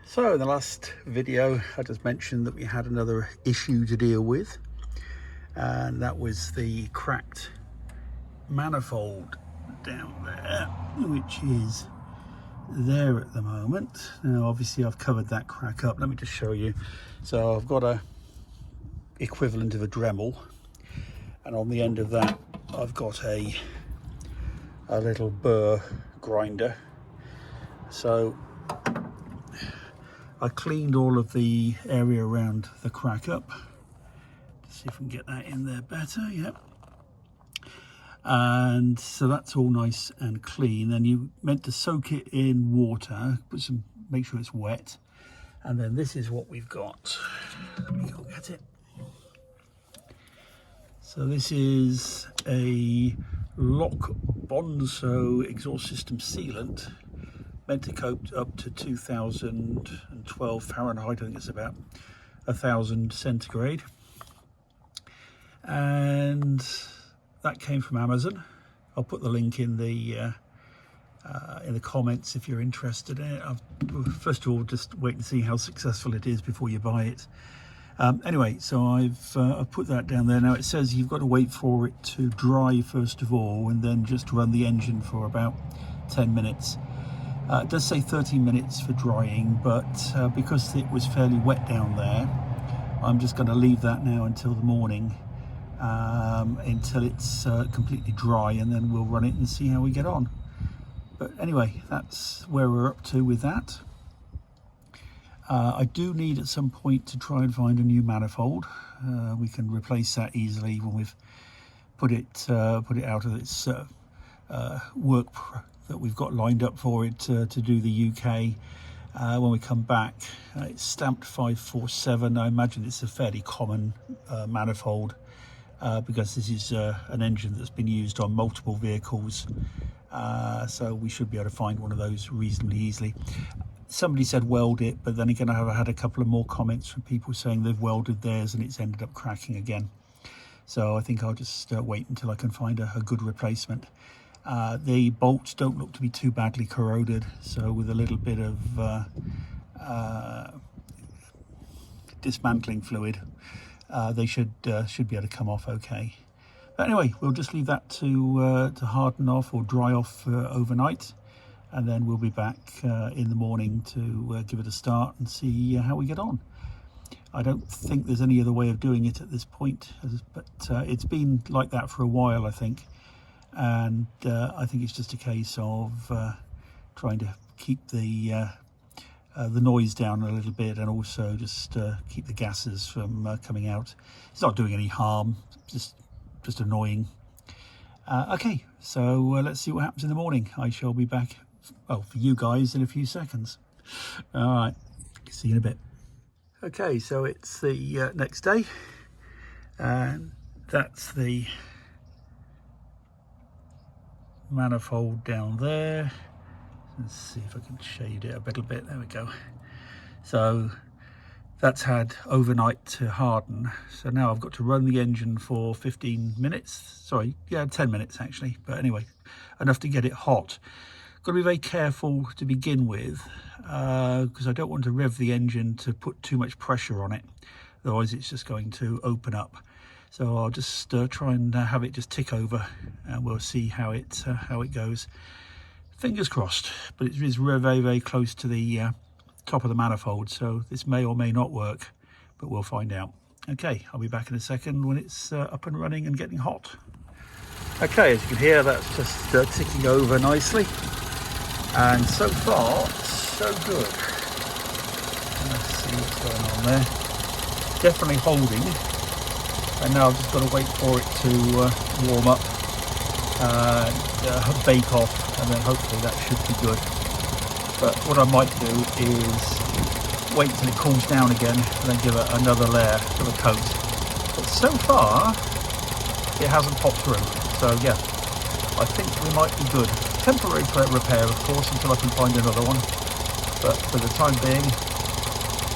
So in the last video I just mentioned that we had another issue to deal with, and that was the cracked manifold down there, which is there at the moment. Now obviously I've covered that crack up. Let me just show you. So I've got a equivalent of a Dremel, and on the end of that I've got a little burr grinder. So I cleaned all of the area around the crack up. Let's see if we can get that in there better. Yep. And so that's all nice and clean. Then you meant to soak it in water, make sure it's wet. And then this is what we've got. Let me go get it. So this is a Lock Bonzo exhaust system sealant, meant to coat up to 2012 Fahrenheit. I think it's about 1000 centigrade, and that came from Amazon. I'll put the link in the comments if you're interested in it. First of all, just wait and see how successful it is before you buy it. Anyway, so I've put that down there. Now it says you've got to wait for it to dry first of all, and then just run the engine for about 10 minutes. It does say 13 minutes for drying, but because it was fairly wet down there, I'm just going to leave that now until the morning, until it's completely dry, and then we'll run it and see how we get on. But anyway, that's where we're up to with that. I do need at some point to try and find a new manifold. We can replace that easily when we've put it out of its work that we've got lined up for it to do the UK. When we come back, it's stamped 547. I imagine it's a fairly common manifold because this is an engine that's been used on multiple vehicles, so we should be able to find one of those reasonably easily. Somebody said weld it, but then again I have had a couple of more comments from people saying they've welded theirs and it's ended up cracking again. So I think I'll just wait until I can find a good replacement. The bolts don't look to be too badly corroded, so with a little bit of dismantling fluid, they should be able to come off okay. But anyway, we'll just leave that to harden off or dry off overnight, and then we'll be back in the morning to give it a start and see how we get on. I don't think there's any other way of doing it at this point, but it's been like that for a while, I think. And I think it's just a case of trying to keep the noise down a little bit, and also just keep the gases from coming out. It's not doing any harm, just annoying. Okay, so let's see what happens in the morning. I shall be back, well, for you guys in a few seconds. All right, see you in a bit. Okay, so it's the next day, and that's the manifold down there. Let's see if I can shade it a little bit. There we go. So that's had overnight to harden. So now I've got to run the engine for 15 minutes. Sorry, yeah, 10 minutes actually. But anyway, enough to get it hot. Got to be very careful to begin with, because I don't want to rev the engine to put too much pressure on it. Otherwise it's just going to open up. So I'll just try and have it just tick over, and we'll see how it goes. Fingers crossed, but it is very, very close to the top of the manifold, so this may or may not work, but we'll find out. Okay, I'll be back in a second when it's up and running and getting hot. Okay, as you can hear, that's just ticking over nicely, and so far so good. Let's see what's going on there. Definitely holding. And now I've just got to wait for it to warm up, bake off, and then hopefully that should be good. But what I might do is wait till it cools down again and then give it another layer of a coat. But so far, it hasn't popped through. So yeah, I think we might be good. Temporary repair, of course, until I can find another one. But for the time being,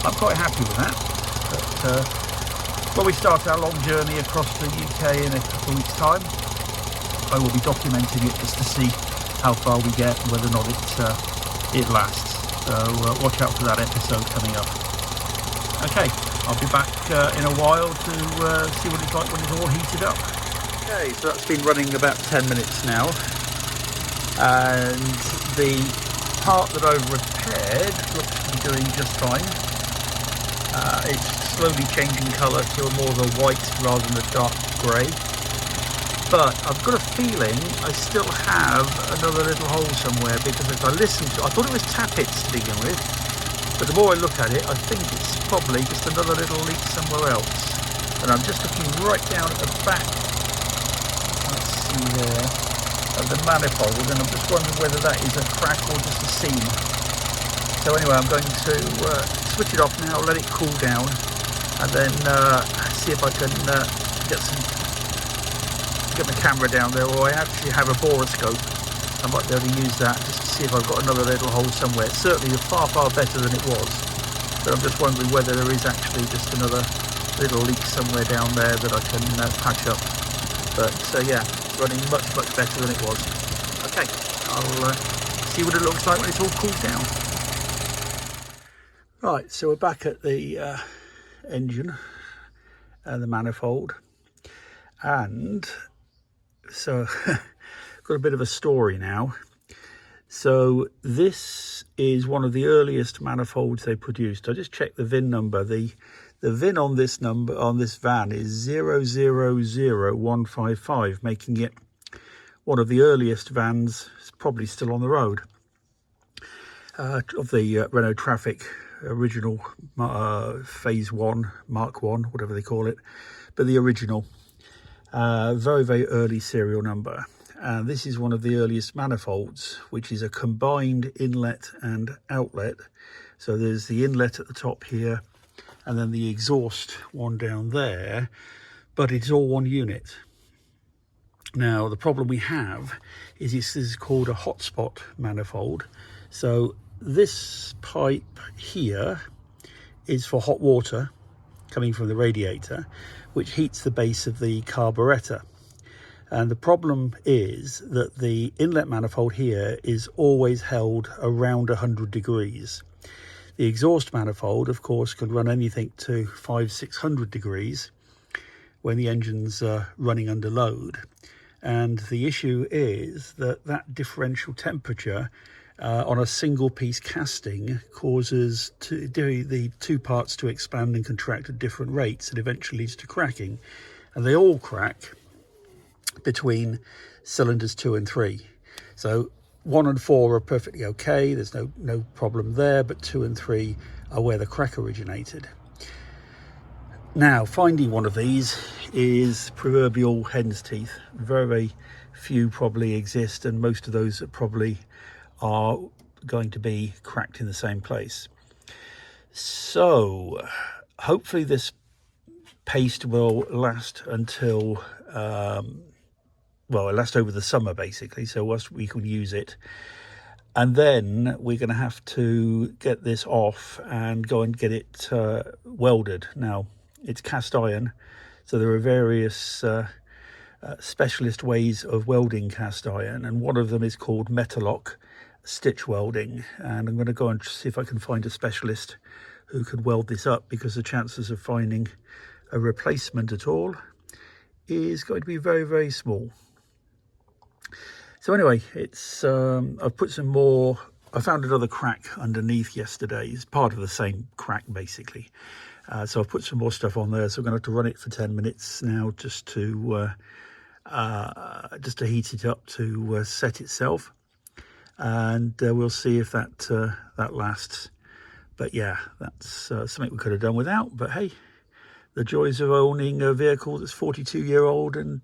I'm quite happy with that. But, when we start our long journey across the UK in a couple of weeks' time, I will be documenting it just to see how far we get and whether or not it lasts. So watch out for that episode coming up. Okay, I'll be back in a while to see what it's like when it's all heated up. Okay, so that's been running about 10 minutes now, and the part that I've repaired looks to be doing just fine. It's slowly changing colour to a more of a white rather than a dark grey, but I've got a feeling I still have another little hole somewhere, because as I listened to, I thought it was tappets to begin with, but the more I look at it, I think it's probably just another little leak somewhere else. And I'm just looking right down at the back, let's see there, of the manifold, and I'm just wondering whether that is a crack or just a seam. So anyway, I'm going to switch it off now, let it cool down, and then see if I can get my camera down there, or I actually have a boroscope. I might be able to use that just to see if I've got another little hole somewhere. It's certainly far, far better than it was, but I'm just wondering whether there is actually just another little leak somewhere down there that I can patch up. But yeah, it's running much, much better than it was. Okay, I'll see what it looks like when it's all cooled down. Right, so we're back at the engine and the manifold, and so got a bit of a story now. So this is one of the earliest manifolds they produced. I just checked the VIN number. The VIN on this number, on this van, is 000155, making it one of the earliest vans, probably still on the road, of the Renault Trafic original phase 1, Mark 1, whatever they call it, but the original. Very, very early serial number. And this is one of the earliest manifolds, which is a combined inlet and outlet. So there's the inlet at the top here, and then the exhaust one down there, but it's all one unit. Now, the problem we have is this is called a hotspot manifold. So this pipe here is for hot water coming from the radiator, which heats the base of the carburetor. And the problem is that the inlet manifold here is always held around 100 degrees. The exhaust manifold, of course, can run anything to 500-600 degrees when the engine's running under load. And the issue is that that differential temperature on a single piece casting causes the two parts to expand and contract at different rates, and eventually leads to cracking. And they all crack between cylinders 2 and 3. So 1 and 4 are perfectly okay, there's no problem there, but 2 and 3 are where the crack originated. Now, finding one of these is proverbial hen's teeth. Very, very few probably exist, and most of those probably are going to be cracked in the same place. So hopefully this paste will last until well, it'll last over the summer basically, so whilst we can use it. And then we're going to have to get this off and go and get it welded. Now, it's cast iron, so there are various specialist ways of welding cast iron, and one of them is called Metalok stitch welding. And I'm going to go and see if I can find a specialist who can weld this up, because the chances of finding a replacement at all is going to be very, very small. So anyway, it's I've put some more. I found another crack underneath yesterday. It's part of the same crack basically. So I've put some more stuff on there. So I'm going to have to run it for 10 minutes now, just to heat it up to set itself, and we'll see if that lasts. But yeah, that's something we could have done without. But hey, the joys of owning a vehicle that's 42-year-old and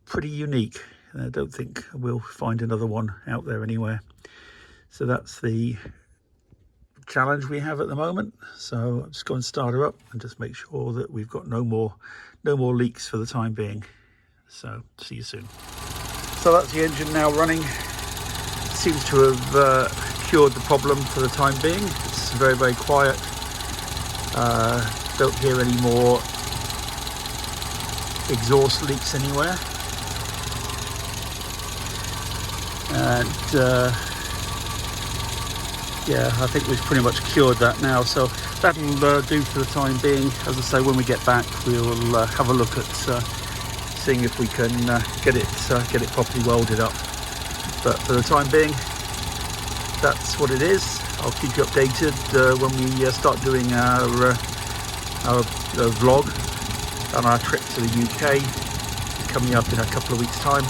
pretty unique. I don't think we'll find another one out there anywhere. So that's the challenge we have at the moment. So I'm just going to start her up and just make sure that we've got no more leaks for the time being. So see you soon. So that's the engine now running. Seems to have cured the problem for the time being. It's very, very quiet. Don't hear any more exhaust leaks anywhere. And yeah, I think we've pretty much cured that now, so that'll do for the time being. As I say, when we get back, we'll have a look at seeing if we can get it properly welded up. But for the time being, that's what it is. I'll keep you updated when we start doing our vlog on our trip to the UK. It's coming up in a couple of weeks' time,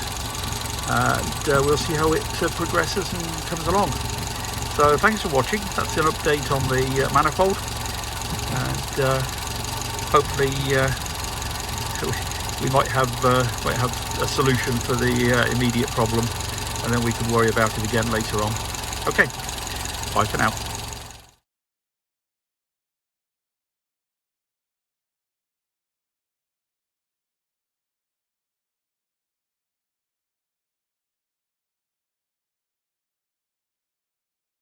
and we'll see how it progresses and comes along. So thanks for watching. That's an update on the manifold, and hopefully we might have a solution for the immediate problem, and then we can worry about it again later on. Okay, bye for now.